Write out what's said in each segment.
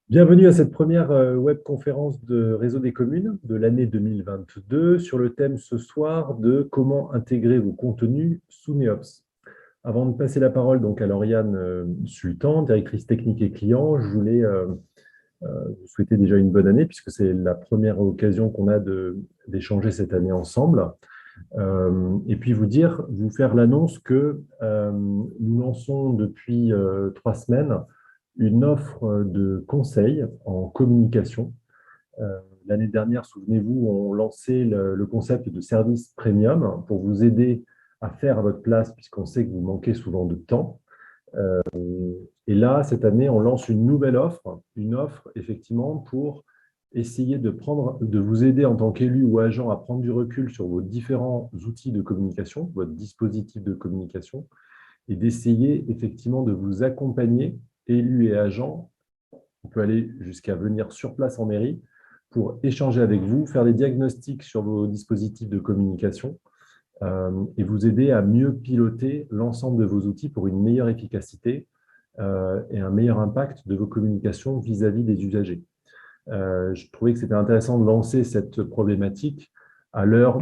Bienvenue à cette première webconférence de Réseau des communes de l'année 2022 sur le thème ce soir de comment intégrer vos contenus sous Neops. Avant de passer la parole donc à Lauriane Sultan, directrice technique et client, je voulais vous souhaiter déjà une bonne année puisque c'est la première occasion qu'on a d'échanger cette année ensemble. Et puis vous faire l'annonce que nous lançons depuis 3 semaines une offre de conseils en communication. L'année dernière, souvenez-vous, on lançait le concept de service premium pour vous aider à faire à votre place, puisqu'on sait que vous manquez souvent de temps. Euh, et là, cette année, on lance une nouvelle offre, une offre effectivement pour essayer de vous aider en tant qu'élu ou agent à prendre du recul sur vos différents outils de communication, votre dispositif de communication, et d'essayer effectivement de vous accompagner, élu et agent. On peut aller jusqu'à venir sur place en mairie pour échanger avec vous, faire des diagnostics sur vos dispositifs de communication et vous aider à mieux piloter l'ensemble de vos outils pour une meilleure efficacité et un meilleur impact de vos communications vis-à-vis des usagers. Je trouvais que c'était intéressant de lancer cette problématique à l'heure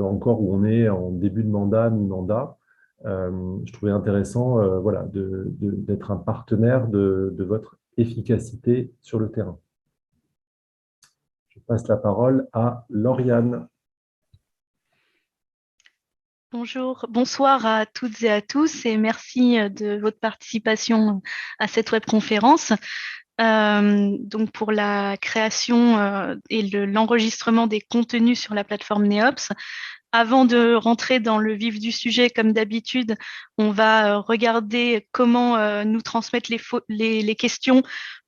encore où on est en début de mandat, mi-mandat. Je trouvais intéressant voilà, d'être un partenaire de votre efficacité sur le terrain. Je passe la parole à Lauriane. Bonjour, bonsoir à toutes et à tous et merci de votre participation à cette webconférence. Donc pour la création et l'enregistrement des contenus sur la plateforme Neops. Avant de rentrer dans le vif du sujet, comme d'habitude, on va regarder comment nous transmettre les questions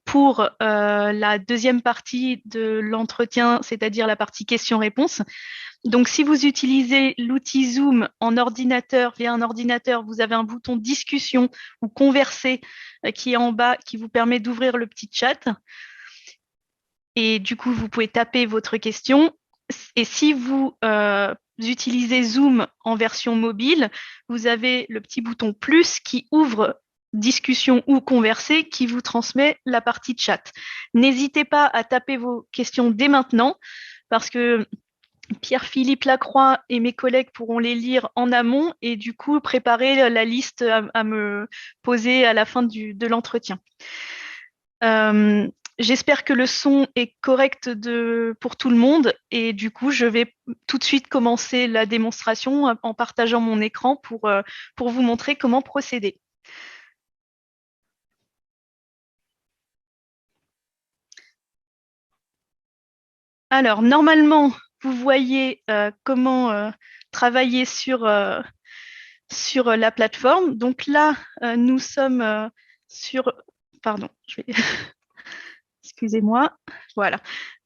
pour la deuxième partie de l'entretien, c'est-à-dire la partie questions-réponses. Donc, si vous utilisez l'outil Zoom en ordinateur, via un ordinateur, vous avez un bouton discussion ou converser qui est en bas, qui vous permet d'ouvrir le petit chat. Et du coup, vous pouvez taper votre question. Et si vous utilisez Zoom en version mobile, vous avez le petit bouton plus qui ouvre discussion ou converser qui vous transmet la partie chat. N'hésitez pas à taper vos questions dès maintenant parce que Pierre-Philippe Lacroix et mes collègues pourront les lire en amont et du coup préparer la liste à me poser à la fin de l'entretien. J'espère que le son est correct pour tout le monde et du coup, je vais tout de suite commencer la démonstration en partageant mon écran pour vous montrer comment procéder. Alors, normalement, vous voyez comment travailler sur la plateforme. Donc là, nous sommes sur... Pardon, je vais... Excusez-moi. Voilà.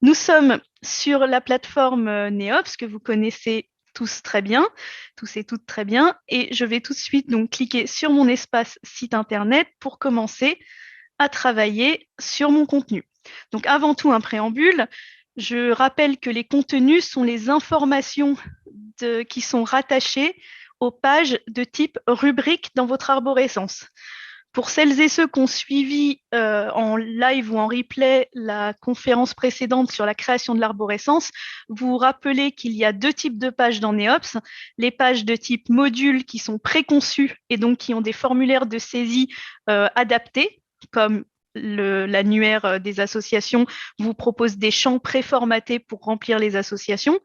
Nous sommes sur la plateforme Neops que vous connaissez tous très bien, tous et toutes très bien. Et je vais tout de suite donc cliquer sur mon espace site internet pour commencer à travailler sur mon contenu. Donc avant tout, un préambule. Je rappelle que les contenus sont les informations qui sont rattachées aux pages de type rubrique dans votre arborescence. Pour celles et ceux qui ont suivi en live ou en replay la conférence précédente sur la création de l'arborescence, vous vous rappelez qu'il y a deux types de pages dans Neops. Les pages de type module qui sont préconçues et donc qui ont des formulaires de saisie adaptés, comme l'annuaire des associations vous propose des champs préformatés pour remplir les associations,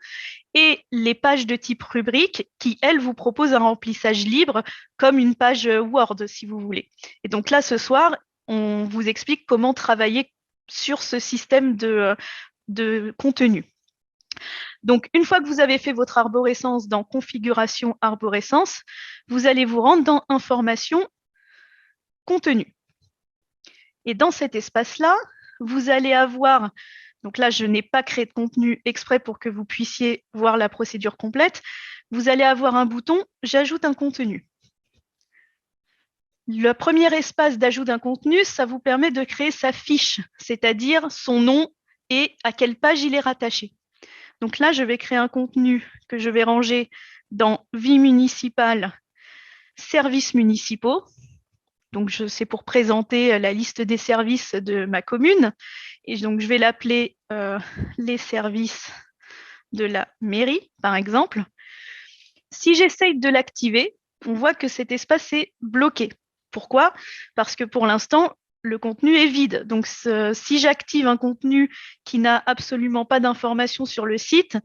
et les pages de type rubrique qui, elles, vous proposent un remplissage libre comme une page Word, si vous voulez. Et donc là, ce soir, on vous explique comment travailler sur ce système de contenu. Donc, une fois que vous avez fait votre arborescence dans Configuration arborescence, vous allez vous rendre dans Information, Contenu. Et dans cet espace-là, vous allez avoir, donc là, je n'ai pas créé de contenu exprès pour que vous puissiez voir la procédure complète, vous allez avoir un bouton « J'ajoute un contenu ». Le premier espace d'ajout d'un contenu, ça vous permet de créer sa fiche, c'est-à-dire son nom et à quelle page il est rattaché. Donc là, je vais créer un contenu que je vais ranger dans Vie municipale, Services municipaux. Donc, c'est pour présenter la liste des services de ma commune. Et donc, je vais l'appeler les services de la mairie, par exemple. Si j'essaye de l'activer, on voit que cet espace est bloqué. Pourquoi? Parce que pour l'instant, le contenu est vide. Donc, si j'active un contenu qui n'a absolument pas d'informations sur le site,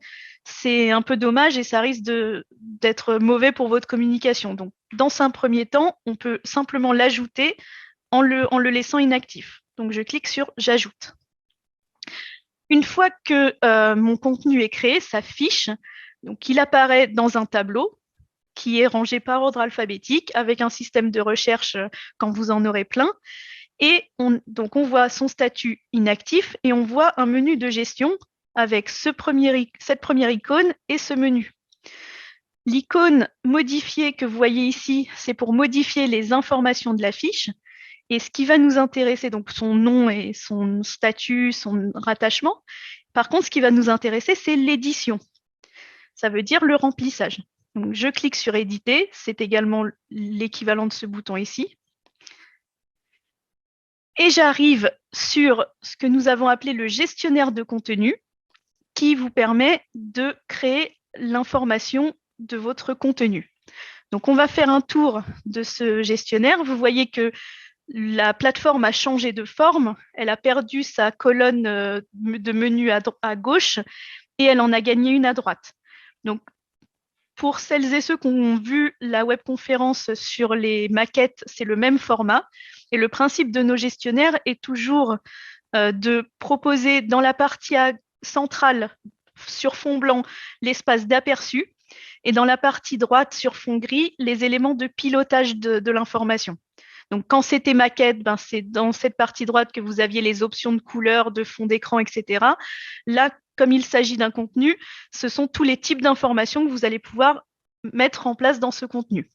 c'est un peu dommage et ça risque d'être mauvais pour votre communication. Donc, dans un premier temps, on peut simplement l'ajouter en le laissant inactif. Donc, je clique sur « J'ajoute ». Une fois que mon contenu est créé, s'affiche. Donc, il apparaît dans un tableau qui est rangé par ordre alphabétique avec un système de recherche quand vous en aurez plein. Et donc, on voit son statut inactif et on voit un menu de gestion avec cette première icône et ce menu. L'icône modifiée que vous voyez ici, c'est pour modifier les informations de la fiche. Et ce qui va nous intéresser, donc son nom et son statut, son rattachement. Par contre, ce qui va nous intéresser, c'est l'édition. Ça veut dire le remplissage. Donc, je clique sur éditer, c'est également l'équivalent de ce bouton ici. Et j'arrive sur ce que nous avons appelé le gestionnaire de contenu qui vous permet de créer l'information de votre contenu. Donc, on va faire un tour de ce gestionnaire. Vous voyez que la plateforme a changé de forme. Elle a perdu sa colonne de menu à gauche et elle en a gagné une à droite. Donc, pour celles et ceux qui ont vu la webconférence sur les maquettes, c'est le même format. Et le principe de nos gestionnaires est toujours de proposer dans la partie centrale, sur fond blanc, l'espace d'aperçu, et dans la partie droite, sur fond gris, les éléments de pilotage de l'information. Donc, quand c'était maquette, c'est dans cette partie droite que vous aviez les options de couleur, de fond d'écran, etc. Là, comme il s'agit d'un contenu, ce sont tous les types d'informations que vous allez pouvoir mettre en place dans ce contenu.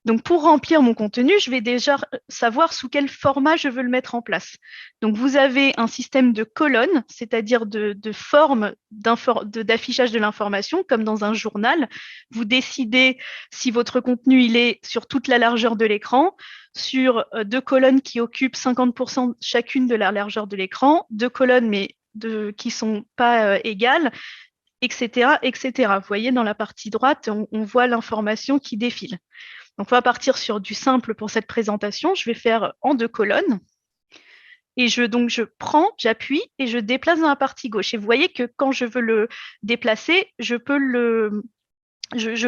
Donc, pour remplir mon contenu, je vais déjà savoir sous quel format je veux le mettre en place. Donc, vous avez un système de colonnes, c'est-à-dire de formes d'affichage de l'information, comme dans un journal. Vous décidez si votre contenu il est sur toute la largeur de l'écran, sur deux colonnes qui occupent 50% chacune de la largeur de l'écran, deux colonnes mais qui ne sont pas égales, etc., etc. Vous voyez, dans la partie droite, on voit l'information qui défile. Donc, on va partir sur du simple pour cette présentation. Je vais faire en deux colonnes. Et je prends, j'appuie et je déplace dans la partie gauche. Et vous voyez que quand je veux le déplacer, je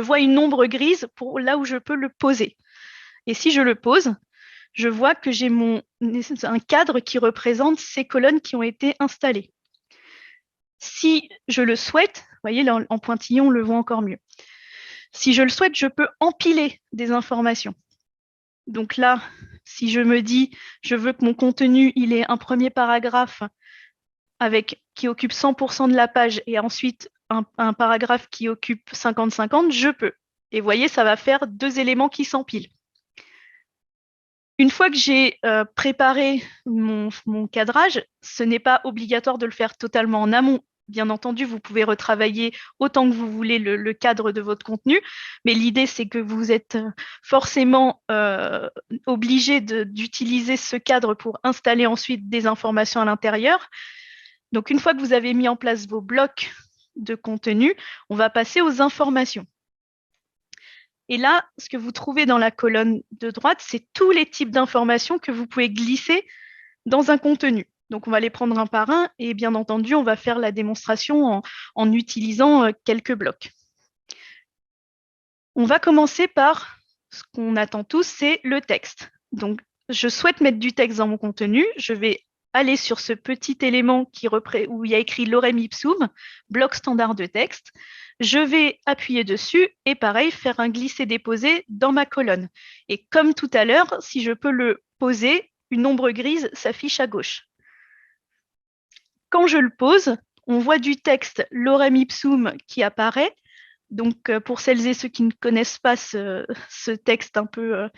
vois une ombre grise pour là où je peux le poser. Et si je le pose, je vois que j'ai un cadre qui représente ces colonnes qui ont été installées. Si je le souhaite, vous voyez, là, en pointillon, on le voit encore mieux. Si je le souhaite, je peux empiler des informations. Donc là, si je me dis, je veux que mon contenu, il ait un premier paragraphe qui occupe 100% de la page et ensuite un paragraphe qui occupe 50-50, je peux. Et vous voyez, ça va faire deux éléments qui s'empilent. Une fois que j'ai préparé mon cadrage, ce n'est pas obligatoire de le faire totalement en amont. Bien entendu, vous pouvez retravailler autant que vous voulez le cadre de votre contenu, mais l'idée, c'est que vous êtes forcément obligé d'utiliser ce cadre pour installer ensuite des informations à l'intérieur. Donc, une fois que vous avez mis en place vos blocs de contenu, on va passer aux informations. Et là, ce que vous trouvez dans la colonne de droite, c'est tous les types d'informations que vous pouvez glisser dans un contenu. Donc, on va les prendre un par un et bien entendu, on va faire la démonstration en utilisant quelques blocs. On va commencer par ce qu'on attend tous, c'est le texte. Donc, je souhaite mettre du texte dans mon contenu. Je vais aller sur ce petit élément où il y a écrit lorem ipsum, bloc standard de texte. Je vais appuyer dessus et pareil, faire un glisser-déposer dans ma colonne. Et comme tout à l'heure, si je peux le poser, une ombre grise s'affiche à gauche. Quand je le pose, on voit du texte lorem ipsum qui apparaît. Donc, pour celles et ceux qui ne connaissent pas ce texte un peu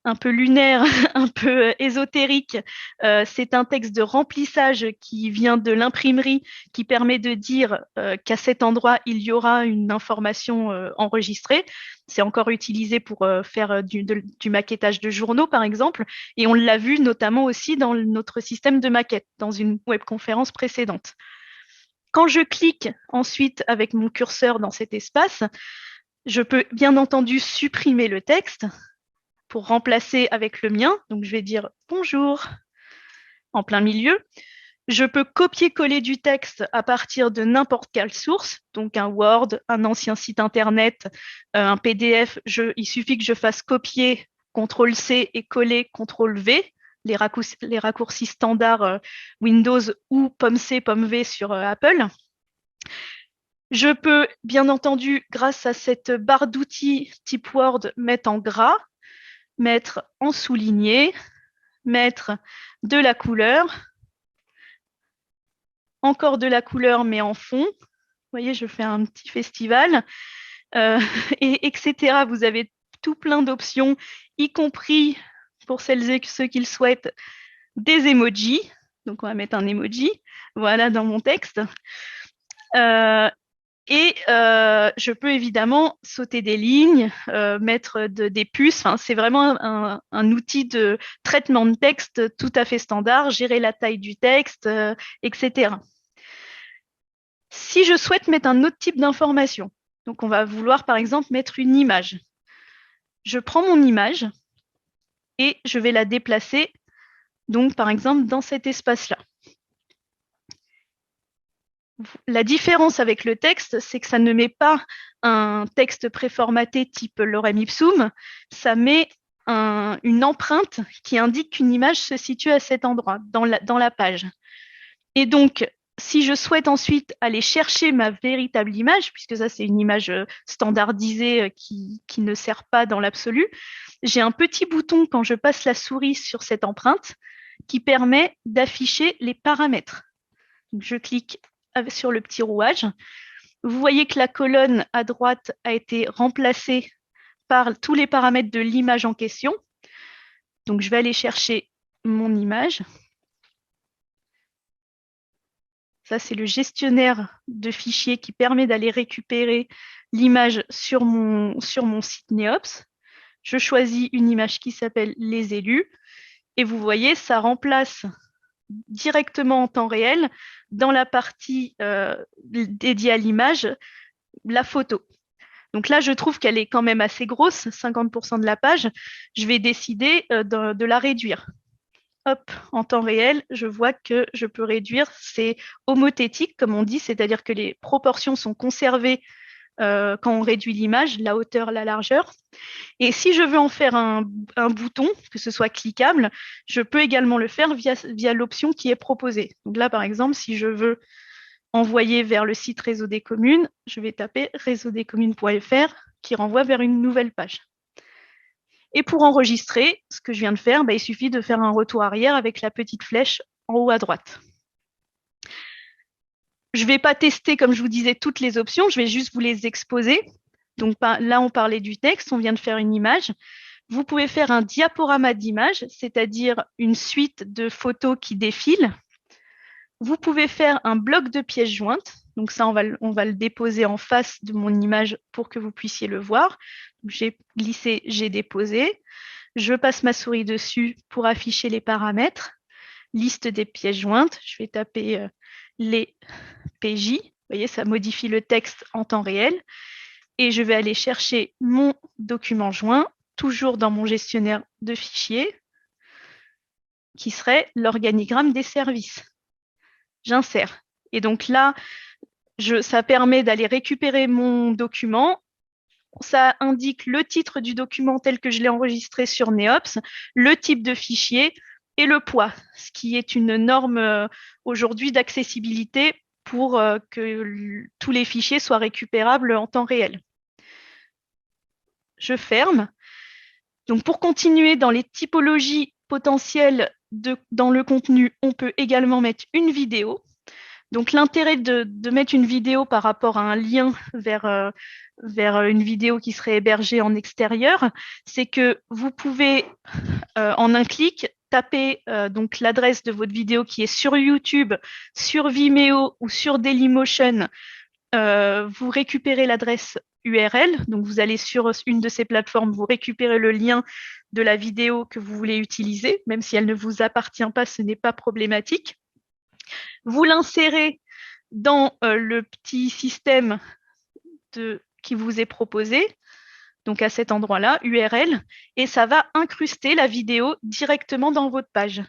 un peu lunaire, un peu ésotérique. C'est un texte de remplissage qui vient de l'imprimerie, qui permet de dire qu'à cet endroit, il y aura une information enregistrée. C'est encore utilisé pour faire du maquettage de journaux, par exemple. Et on l'a vu notamment aussi dans notre système de maquette, dans une webconférence précédente. Quand je clique ensuite avec mon curseur dans cet espace, je peux bien entendu supprimer le texte pour remplacer avec le mien. Donc, je vais dire bonjour en plein milieu. Je peux copier-coller du texte à partir de n'importe quelle source, donc un Word, un ancien site internet, un PDF. Il suffit que je fasse copier, CTRL-C et coller, CTRL-V, les raccourcis standards Windows ou pomme-C, pomme-V sur Apple. Je peux, bien entendu, grâce à cette barre d'outils type Word, mettre en gras, mettre en souligné, mettre de la couleur, encore de la couleur mais en fond. Vous voyez, je fais un petit festival, etc. Vous avez tout plein d'options, y compris pour celles et ceux qui le souhaitent, des emojis. Donc, on va mettre un emoji, voilà, dans mon texte. Je peux évidemment sauter des lignes, mettre des puces. Enfin, c'est vraiment un outil de traitement de texte tout à fait standard, gérer la taille du texte, etc. Si je souhaite mettre un autre type d'information, donc on va vouloir par exemple mettre une image. Je prends mon image et je vais la déplacer, donc par exemple dans cet espace-là. La différence avec le texte, c'est que ça ne met pas un texte préformaté type lorem ipsum, ça met une empreinte qui indique qu'une image se situe à cet endroit, dans la page. Et donc, si je souhaite ensuite aller chercher ma véritable image, puisque ça c'est une image standardisée qui ne sert pas dans l'absolu, j'ai un petit bouton quand je passe la souris sur cette empreinte qui permet d'afficher les paramètres. Donc, je clique sur le petit rouage. Vous voyez que la colonne à droite a été remplacée par tous les paramètres de l'image en question. Donc, je vais aller chercher mon image. Ça, c'est le gestionnaire de fichiers qui permet d'aller récupérer l'image sur mon site Neops. Je choisis une image qui s'appelle les élus. Et vous voyez, ça remplace directement en temps réel, dans la partie dédiée à l'image, la photo. Donc là, je trouve qu'elle est quand même assez grosse, 50% de la page. Je vais décider de la réduire. Hop, en temps réel, je vois que je peux réduire. C'est homothétique, comme on dit, c'est-à-dire que les proportions sont conservées quand on réduit l'image, la hauteur, la largeur. Et si je veux en faire un bouton, que ce soit cliquable, je peux également le faire via l'option qui est proposée. Donc là, par exemple, si je veux envoyer vers le site Réseau des communes, je vais taper réseaudescommunes.fr qui renvoie vers une nouvelle page. Et pour enregistrer, ce que je viens de faire, il suffit de faire un retour arrière avec la petite flèche en haut à droite. Je ne vais pas tester, comme je vous disais, toutes les options, je vais juste vous les exposer. Donc là, on parlait du texte, on vient de faire une image. Vous pouvez faire un diaporama d'image, c'est-à-dire une suite de photos qui défilent. Vous pouvez faire un bloc de pièces jointes. Donc ça, on va le déposer en face de mon image pour que vous puissiez le voir. J'ai glissé, j'ai déposé. Je passe ma souris dessus pour afficher les paramètres. Liste des pièces jointes. Je vais taper les PJ. Vous voyez, ça modifie le texte en temps réel. Et je vais aller chercher mon document joint, toujours dans mon gestionnaire de fichiers, qui serait l'organigramme des services. J'insère. Et donc là, ça permet d'aller récupérer mon document. Ça indique le titre du document tel que je l'ai enregistré sur Neops, le type de fichier et le poids, ce qui est une norme aujourd'hui d'accessibilité pour que tous les fichiers soient récupérables en temps réel. Je ferme. Donc, pour continuer dans les typologies potentielles dans le contenu, on peut également mettre une vidéo. Donc, l'intérêt de mettre une vidéo par rapport à un lien vers vers une vidéo qui serait hébergée en extérieur, c'est que vous pouvez, en un clic, taper donc l'adresse de votre vidéo qui est sur YouTube, sur Vimeo ou sur Dailymotion. Vous récupérez l'adresse URL, donc vous allez sur une de ces plateformes, vous récupérez le lien de la vidéo que vous voulez utiliser, même si elle ne vous appartient pas, ce n'est pas problématique. Vous l'insérez dans le petit système qui vous est proposé, donc à cet endroit-là, URL, et ça va incruster la vidéo directement dans votre page.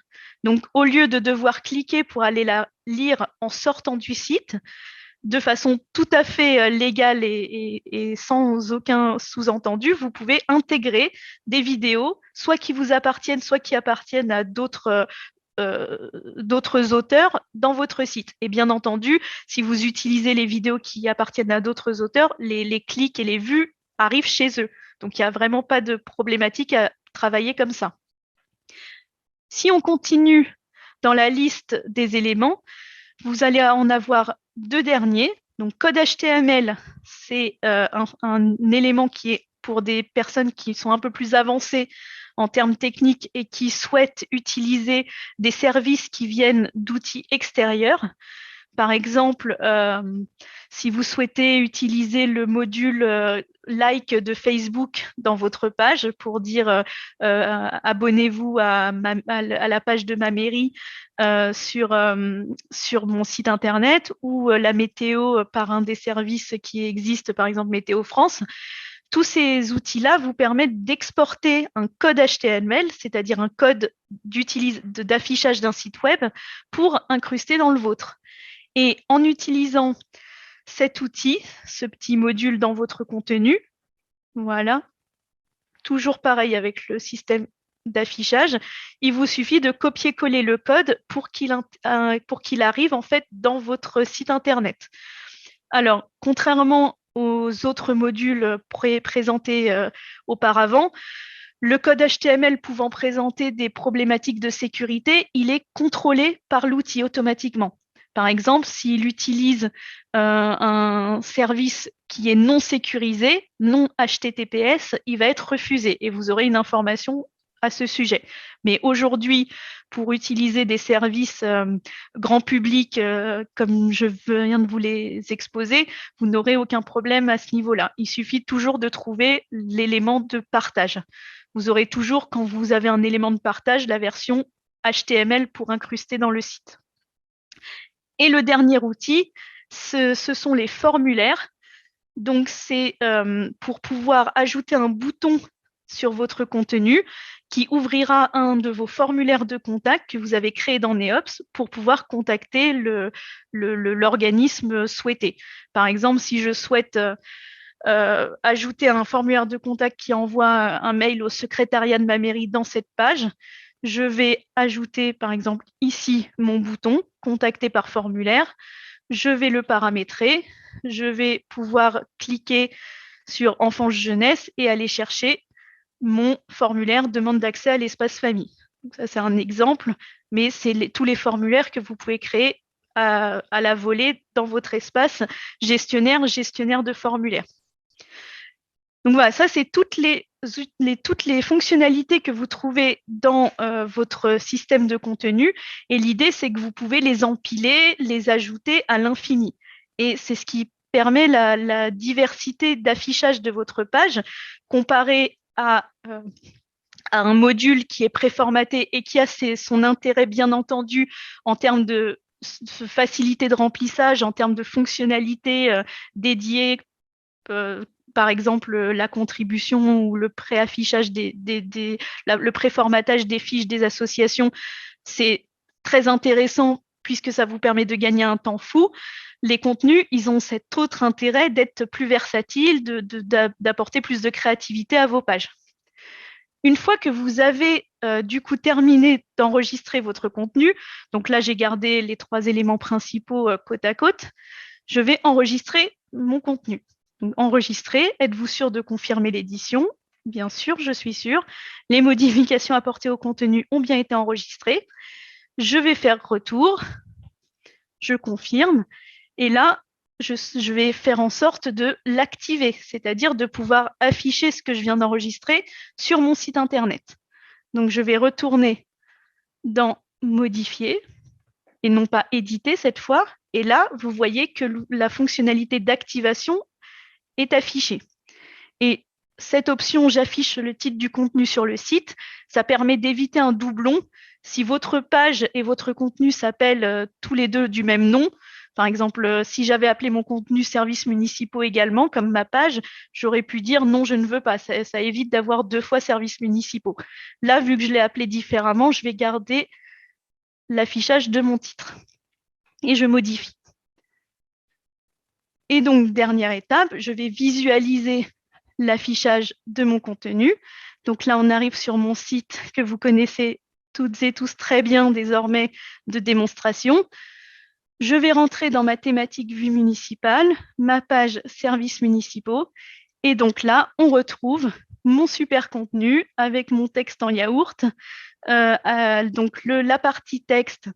Donc au lieu de devoir cliquer pour aller la lire en sortant du site, de façon tout à fait légale et sans aucun sous-entendu, vous pouvez intégrer des vidéos, soit qui vous appartiennent, soit qui appartiennent à d'autres auteurs dans votre site. Et bien entendu, si vous utilisez les vidéos qui appartiennent à d'autres auteurs, les clics et les vues arrivent chez eux. Donc, il n'y a vraiment pas de problématique à travailler comme ça. Si on continue dans la liste des éléments, vous allez en avoir deux derniers. Donc, code HTML, c'est un élément qui est pour des personnes qui sont un peu plus avancées en termes techniques et qui souhaitent utiliser des services qui viennent d'outils extérieurs. Par exemple, si vous souhaitez utiliser le module like de Facebook dans votre page pour dire abonnez-vous à la page de ma mairie sur mon site internet, ou la météo par un des services qui existent, par exemple Météo France. Tous ces outils-là vous permettent d'exporter un code HTML, c'est-à-dire un code d'affichage d'un site web, pour incruster dans le vôtre. Et en utilisant cet outil, ce petit module dans votre contenu, voilà, toujours pareil avec le système d'affichage, il vous suffit de copier-coller le code pour qu'il arrive en fait dans votre site internet. Alors, contrairement aux autres modules présentés auparavant, le code HTML pouvant présenter des problématiques de sécurité, il est contrôlé par l'outil automatiquement. Par exemple, s'il utilise un service qui est non sécurisé, non HTTPS, il va être refusé et vous aurez une information à ce sujet. Mais aujourd'hui, pour utiliser des services grand public, comme je viens de vous les exposer, vous n'aurez aucun problème à ce niveau-là. Il suffit toujours de trouver l'élément de partage. Vous aurez toujours, quand vous avez un élément de partage, la version HTML pour incruster dans le site. Et le dernier outil, ce sont les formulaires. Donc, c'est pour pouvoir ajouter un bouton sur votre contenu qui ouvrira un de vos formulaires de contact que vous avez créé dans Neops pour pouvoir contacter l'organisme souhaité. Par exemple, si je souhaite ajouter un formulaire de contact qui envoie un mail au secrétariat de ma mairie dans cette page, je vais ajouter, par exemple, ici mon bouton « Contacter par formulaire ». Je vais le paramétrer. Je vais pouvoir cliquer sur « Enfance jeunesse » et aller chercher mon formulaire « Demande d'accès à l'espace famille ». Donc ça, c'est un exemple, mais c'est tous les formulaires que vous pouvez créer à la volée dans votre espace gestionnaire de formulaires. Donc voilà, ça, c'est toutes les fonctionnalités que vous trouvez dans votre système de contenu. Et l'idée, c'est que vous pouvez les empiler, les ajouter à l'infini. Et c'est ce qui permet la diversité d'affichage de votre page comparé à un module qui est préformaté et qui a son intérêt, bien entendu, en termes de facilité de remplissage, en termes de fonctionnalités dédiées, par exemple la contribution ou le préaffichage le préformatage des fiches des associations, c'est très intéressant puisque ça vous permet de gagner un temps fou. Les contenus, ils ont cet autre intérêt d'être plus versatiles, d'apporter plus de créativité à vos pages. Une fois que vous avez du coup terminé d'enregistrer votre contenu, donc là j'ai gardé les 3 éléments principaux côte à côte, je vais enregistrer mon contenu. Donc, enregistrer, êtes-vous sûr de confirmer l'édition? Bien sûr, je suis sûre. Les modifications apportées au contenu ont bien été enregistrées. Je vais faire retour. Je confirme. Et là, je vais faire en sorte de l'activer, c'est-à-dire de pouvoir afficher ce que je viens d'enregistrer sur mon site internet. Donc, je vais retourner dans Modifier et non pas Éditer cette fois. Et là, vous voyez que la fonctionnalité d'activation est affichée. Et cette option, j'affiche le titre du contenu sur le site, ça permet d'éviter un doublon. Si votre page et votre contenu s'appellent tous les deux du même nom, par exemple, si j'avais appelé mon contenu services municipaux également, comme ma page, j'aurais pu dire non, je ne veux pas. Ça évite d'avoir 2 fois services municipaux. Là, vu que je l'ai appelé différemment, je vais garder l'affichage de mon titre et je modifie. Et donc, dernière étape, je vais visualiser l'affichage de mon contenu. Donc là, on arrive sur mon site que vous connaissez toutes et tous très bien désormais de démonstration. Je vais rentrer dans ma thématique vue municipale, ma page services municipaux. Et donc là, on retrouve mon super contenu avec mon texte en yaourt. Donc la partie texte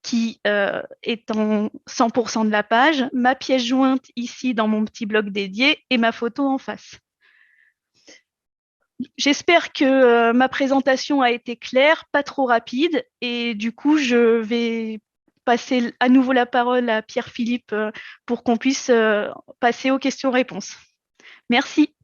qui est en 100% de la page, ma pièce jointe ici dans mon petit bloc dédié et ma photo en face. J'espère que ma présentation a été claire, pas trop rapide, et du coup, je vais passer à nouveau la parole à Pierre-Philippe pour qu'on puisse passer aux questions-réponses. Merci.